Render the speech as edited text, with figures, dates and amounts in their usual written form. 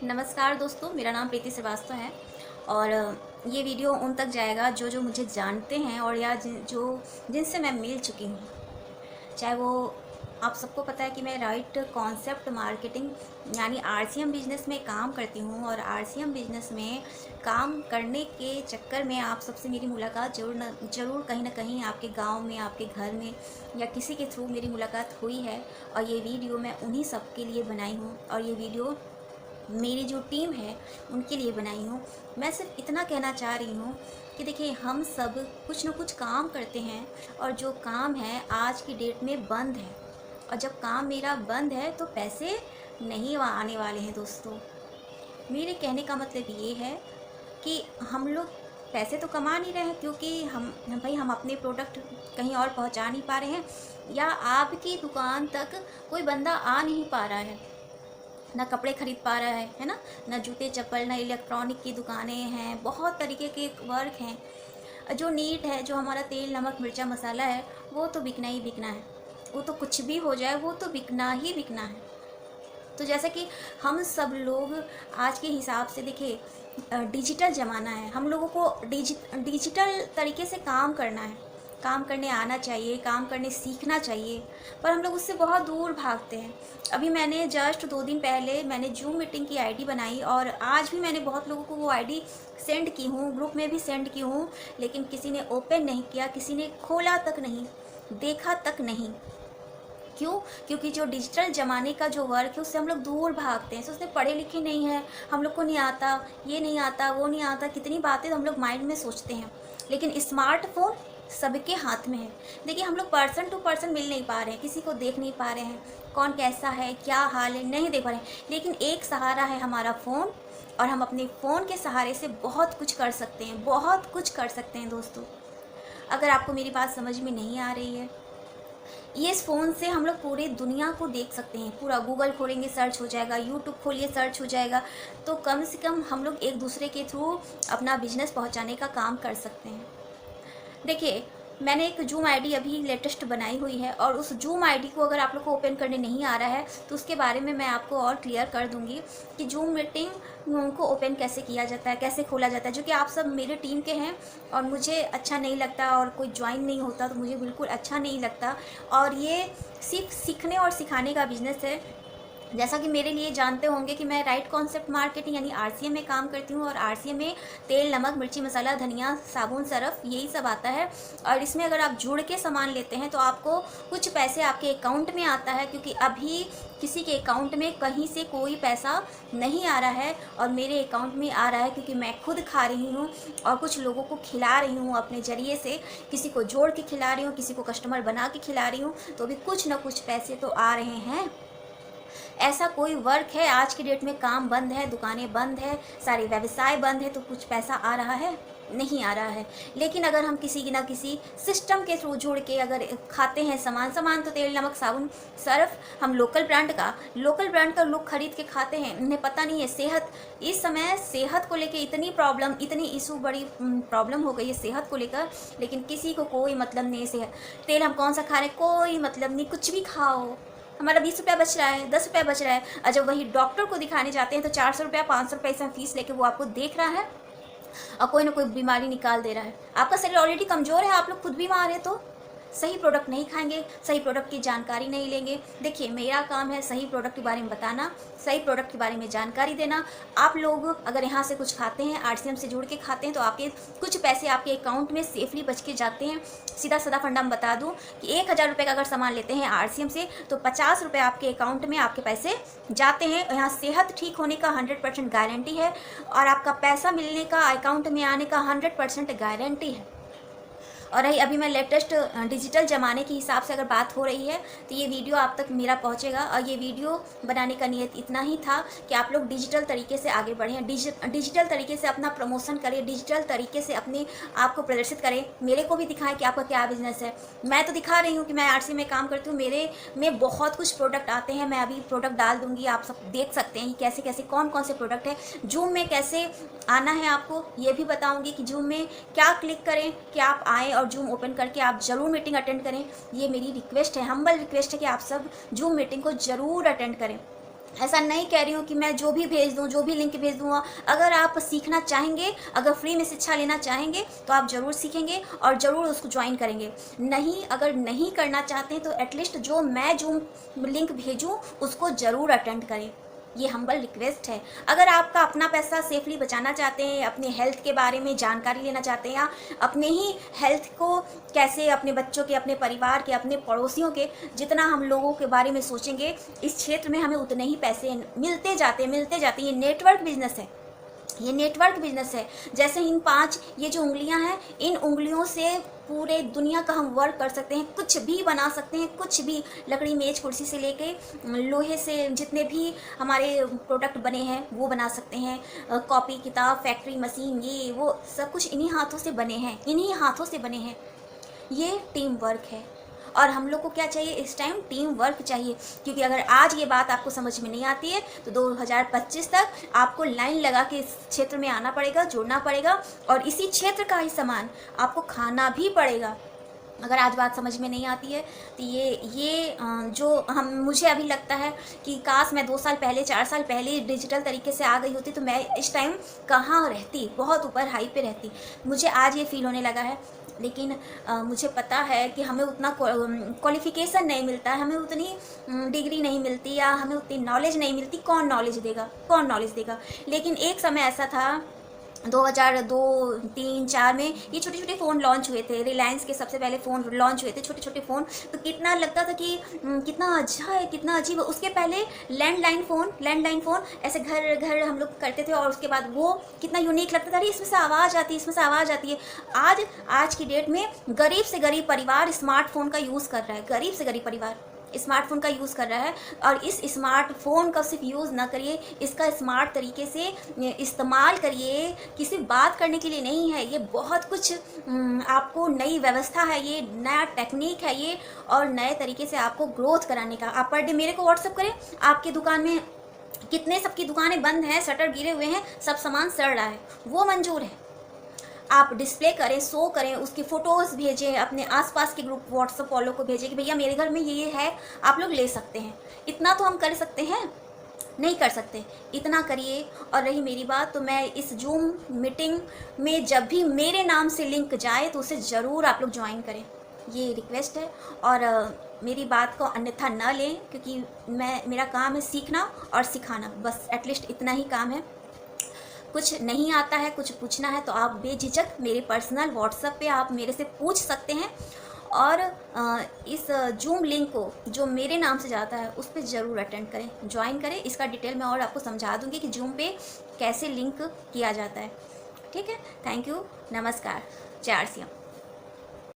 नमस्कार दोस्तों, मेरा नाम प्रीति श्रीवास्तव है और ये वीडियो उन तक जाएगा जो मुझे जानते हैं और या जिनसे मैं मिल चुकी हूँ। चाहे वो आप सबको पता है कि मैं राइट कॉन्सेप्ट मार्केटिंग यानी आरसीएम बिजनेस में काम करती हूँ और आरसीएम बिजनेस में काम करने के चक्कर में आप सबसे मेरी मुलाकात ज़रूर कहीं ना कहीं आपके गांव में, आपके घर में या किसी के थ्रू मेरी मुलाकात हुई है। और ये वीडियो मैं उन्हीं सब के लिए बनाई हूँ और ये वीडियो मेरी जो टीम है उनके लिए बनाई हूँ। मैं सिर्फ इतना कहना चाह रही हूँ कि देखिए, हम सब कुछ ना कुछ काम करते हैं और जो काम है आज की डेट में बंद है, और जब काम मेरा बंद है तो पैसे नहीं आने वाले हैं दोस्तों। मेरे कहने का मतलब ये है कि हम लोग पैसे तो कमा नहीं रहे हैं क्योंकि हम अपने प्रोडक्ट कहीं और पहुंचा नहीं पा रहे हैं, या आपकी दुकान तक कोई बंदा आ नहीं पा रहा है, ना कपड़े खरीद पा रहा है ना, ना जूते चप्पल, ना इलेक्ट्रॉनिक की दुकानें हैं, बहुत तरीके के वर्क हैं। जो नीट है, जो हमारा तेल नमक मिर्चा मसाला है, वो तो बिकना ही बिकना है। वो तो कुछ भी हो जाए, वो तो बिकना ही बिकना है। तो जैसे कि हम सब लोग आज के हिसाब से देखिए, डिजिटल ज़माना है, हम लोगों को डिजिटल तरीके से काम करना है, काम करने आना चाहिए, काम करने सीखना चाहिए, पर हम लोग उससे बहुत दूर भागते हैं। अभी मैंने जस्ट 2 दिन पहले मैंने जूम मीटिंग की आईडी बनाई और आज भी मैंने बहुत लोगों को वो आईडी सेंड की हूँ, ग्रुप में भी सेंड की हूँ, लेकिन किसी ने ओपन नहीं किया, किसी ने खोला तक नहीं, देखा तक नहीं। क्यों? क्योंकि जो डिजिटल ज़माने का जो वर्क है उससे हम लोग दूर भागते हैं, सोचते पढ़े लिखे नहीं हैं, हम लोग को नहीं आता, ये नहीं आता, वो नहीं आता, कितनी बातें हम लोग माइंड में सोचते हैं। लेकिन स्मार्टफोन सबके हाथ में है। देखिए, हम लोग पर्सन टू पर्सन मिल नहीं पा रहे हैं, किसी को देख नहीं पा रहे हैं, कौन कैसा है, क्या हाल है, नहीं देख पा रहे हैं, लेकिन एक सहारा है हमारा फ़ोन, और हम अपने फ़ोन के सहारे से बहुत कुछ कर सकते हैं, बहुत कुछ कर सकते हैं दोस्तों। अगर आपको मेरी बात समझ में नहीं आ रही है, ये इस फ़ोन से हम लोग पूरी दुनिया को देख सकते हैं। पूरा गूगल खोलेंगे सर्च हो जाएगा, यूट्यूब खोलिए सर्च हो जाएगा। तो कम से कम हम लोग एक दूसरे के थ्रू अपना बिजनेस पहुंचाने का काम कर सकते हैं। देखिए, मैंने एक जूम आईडी अभी लेटेस्ट बनाई हुई है और उस जूम आईडी को अगर आप लोग को ओपन करने नहीं आ रहा है तो उसके बारे में मैं आपको और क्लियर कर दूंगी कि जूम मीटिंग को ओपन कैसे किया जाता है, कैसे खोला जाता है। जो कि आप सब मेरे टीम के हैं और मुझे अच्छा नहीं लगता, और कोई ज्वाइन नहीं होता तो मुझे बिल्कुल अच्छा नहीं लगता। और ये सिर्फ सीखने और सिखाने का बिजनेस है। जैसा कि मेरे लिए जानते होंगे कि मैं राइट कॉन्सेप्ट मार्केटिंग यानी आरसीएम में काम करती हूँ, और आरसीएम में तेल नमक मिर्ची मसाला धनिया साबुन सरफ यही सब आता है। और इसमें अगर आप जुड़ के सामान लेते हैं तो आपको कुछ पैसे आपके अकाउंट में आता है, क्योंकि अभी किसी के अकाउंट में कहीं से कोई पैसा नहीं आ रहा है और मेरे अकाउंट में आ रहा है, क्योंकि मैं खुद खा रही हूँ और कुछ लोगों को खिला रही हूँ अपने ज़रिए से। किसी को जोड़ के खिला रही हूँ, किसी को कस्टमर बना के खिला रही हूँ, तो भी कुछ ना कुछ पैसे तो आ रहे हैं। ऐसा कोई वर्क है आज की डेट में, काम बंद है, दुकानें बंद है, सारे व्यवसाय बंद है, तो कुछ पैसा आ रहा है? नहीं आ रहा है। लेकिन अगर हम किसी ना किसी सिस्टम के थ्रू जुड़ के अगर खाते हैं सामान तो तेल नमक साबुन सर्फ हम लोकल ब्रांड का लोग खरीद के खाते हैं। उन्हें पता नहीं है सेहत, इस समय सेहत को लेके इतनी प्रॉब्लम, इतनी इशू, बड़ी प्रॉब्लम हो गई है सेहत को लेकर, लेकिन किसी को कोई मतलब नहीं है सेहत। तेल हम कौन सा खा रहे हैं, कोई मतलब नहीं, कुछ भी खाओ, हमारा 20 रुपया बच रहा है, 10 रुपया बच रहा है। और जब वही डॉक्टर को दिखाने जाते हैं तो 400 रुपया 500 रुपये ऐसा फीस लेके वो आपको देख रहा है और कोई ना कोई बीमारी निकाल दे रहा है। आपका शरीर ऑलरेडी कमज़ोर है, आप लोग खुद बीमार है, तो सही प्रोडक्ट नहीं खाएंगे, सही प्रोडक्ट की जानकारी नहीं लेंगे। देखिए, मेरा काम है सही प्रोडक्ट के बारे में बताना, सही प्रोडक्ट के बारे में जानकारी देना। आप लोग अगर यहाँ से कुछ खाते हैं, आरसीएम से जुड़ के खाते हैं, तो आपके कुछ पैसे आपके अकाउंट में सेफली बच के जाते हैं। सीधा साधा फंडा में बता दूँ कि 1000 रुपये का अगर सामान लेते हैं आरसीएम से तो 50 रुपये आपके अकाउंट में आपके पैसे जाते हैं। यहाँ सेहत ठीक होने का 100% गारंटी है और आपका पैसा मिलने का, अकाउंट में आने का 100% गारंटी है। और रही अभी मैं लेटेस्ट डिजिटल ज़माने के हिसाब से अगर बात हो रही है तो ये वीडियो आप तक मेरा पहुंचेगा। और ये वीडियो बनाने का नियत इतना ही था कि आप लोग डिजिटल तरीके से आगे बढ़ें, डिजिटल तरीके से अपना प्रमोशन करें, डिजिटल तरीके से अपने आप को प्रदर्शित करें, मेरे को भी दिखाएं कि आपका क्या बिजनेस है। मैं तो दिखा रही हूँ कि मैं आरसी में काम करती हूँ, मेरे में बहुत कुछ प्रोडक्ट आते हैं। मैं अभी प्रोडक्ट डाल दूँगी, आप सब देख सकते हैं कि कैसे कैसे कौन कौन से प्रोडक्ट है। जूम में कैसे आना है आपको ये भी बताऊँगी कि जूम में क्या क्लिक करें कि आप आएँ और जूम ओपन करके आप ज़रूर मीटिंग अटेंड करें। ये मेरी रिक्वेस्ट है, हम्बल रिक्वेस्ट है कि आप सब जूम मीटिंग को ज़रूर अटेंड करें। ऐसा नहीं कह रही हूँ कि मैं जो भी भेज दूँ, जो भी लिंक भेज दूँ। अगर आप सीखना चाहेंगे, अगर फ्री में शिक्षा लेना चाहेंगे तो आप ज़रूर सीखेंगे और ज़रूर उसको ज्वाइन करेंगे। नहीं, अगर नहीं करना चाहते हैं तो एटलीस्ट जो मैं जूम लिंक भेजूँ उसको ज़रूर अटेंड करें। ये हम्बल रिक्वेस्ट है। अगर आपका अपना पैसा सेफली बचाना चाहते हैं, अपने हेल्थ के बारे में जानकारी लेना चाहते हैं, या अपने ही हेल्थ को कैसे अपने बच्चों के, अपने परिवार के, अपने पड़ोसियों के, जितना हम लोगों के बारे में सोचेंगे इस क्षेत्र में हमें उतने ही पैसे मिलते जाते हैं। ये नेटवर्क बिजनेस है, ये नेटवर्क बिजनेस है। जैसे इन 5 ये जो उंगलियां हैं, इन उंगलियों से पूरे दुनिया का हम वर्क कर सकते हैं, कुछ भी बना सकते हैं, कुछ भी। लकड़ी, मेज, कुर्सी से लेके लोहे से जितने भी हमारे प्रोडक्ट बने हैं वो बना सकते हैं। कॉपी, किताब, फैक्ट्री, मशीन, ये वो सब कुछ इन्हीं हाथों से बने हैं, इन्हीं हाथों से बने हैं। ये टीम वर्क है। और हम लोग को क्या चाहिए इस टाइम? टीम वर्क चाहिए। क्योंकि अगर आज ये बात आपको समझ में नहीं आती है तो 2025 तक आपको लाइन लगा के इस क्षेत्र में आना पड़ेगा, जुड़ना पड़ेगा, और इसी क्षेत्र का ही सामान आपको खाना भी पड़ेगा। अगर आज बात समझ में नहीं आती है तो ये जो मुझे अभी लगता है कि काश मैं 2 साल पहले, 4 साल पहले डिजिटल तरीके से आ गई होती तो मैं इस टाइम कहाँ रहती, बहुत ऊपर हाई पे रहती। मुझे आज ये फील होने लगा है। लेकिन मुझे पता है कि हमें उतना क्वालिफिकेशन नहीं मिलता है, हमें उतनी डिग्री नहीं मिलती, या हमें उतनी नॉलेज नहीं मिलती। कौन नॉलेज देगा, कौन नॉलेज देगा? लेकिन एक समय ऐसा था 2002, 3, 4 में ये छोटे छोटे फ़ोन लॉन्च हुए थे। रिलायंस के सबसे पहले फ़ोन लॉन्च हुए थे, छोटे छोटे फ़ोन। तो कितना लगता था कि कितना अच्छा है, कितना अजीब है। उसके पहले लैंडलाइन फ़ोन ऐसे घर घर हम लोग करते थे, और उसके बाद वो कितना यूनिक लगता था। अरे इसमें से आवाज़ आती है, इसमें से आवाज़ आती है। आज की डेट में गरीब से गरीब परिवार स्मार्टफोन का यूज़ कर रहा है, गरीब से गरीब परिवार स्मार्टफोन का यूज़ कर रहा है। और इस स्मार्टफोन का सिर्फ यूज़ ना करिए, इसका स्मार्ट तरीके से इस्तेमाल करिए। किसी बात करने के लिए नहीं है, ये बहुत कुछ आपको नई व्यवस्था है, ये नया टेक्निक है ये, और नए तरीके से आपको ग्रोथ कराने का। आप पर डे मेरे को व्हाट्सअप करें, आपकी दुकान में कितने सबकी दुकानें बंद हैं, शटर गिरे हुए हैं, सब सामान सड़ रहा है, वो मंजूर है। आप डिस्प्ले करें, शो करें, उसकी फ़ोटोज़ भेजें, अपने आसपास के ग्रुप व्हाट्सएप वालों को भेजें कि भैया मेरे घर में ये है, आप लोग ले सकते हैं। इतना तो हम कर सकते हैं, नहीं कर सकते? इतना करिए। और रही मेरी बात, तो मैं इस जूम मीटिंग में जब भी मेरे नाम से लिंक जाए तो उसे ज़रूर आप लोग ज्वाइन करें, ये रिक्वेस्ट है। और मेरी बात को अन्यथा न लें, क्योंकि मेरा काम है सीखना और सिखाना, बस एटलीस्ट इतना ही काम है। कुछ नहीं आता है, कुछ पूछना है तो आप बेझिझक मेरे पर्सनल व्हाट्सएप पे आप मेरे से पूछ सकते हैं। और इस जूम लिंक को जो मेरे नाम से जाता है उस पर ज़रूर अटेंड करें, ज्वाइन करें। इसका डिटेल मैं और आपको समझा दूँगी कि जूम पे कैसे लिंक किया जाता है। ठीक है, थैंक यू, नमस्कार, जय श्री राम।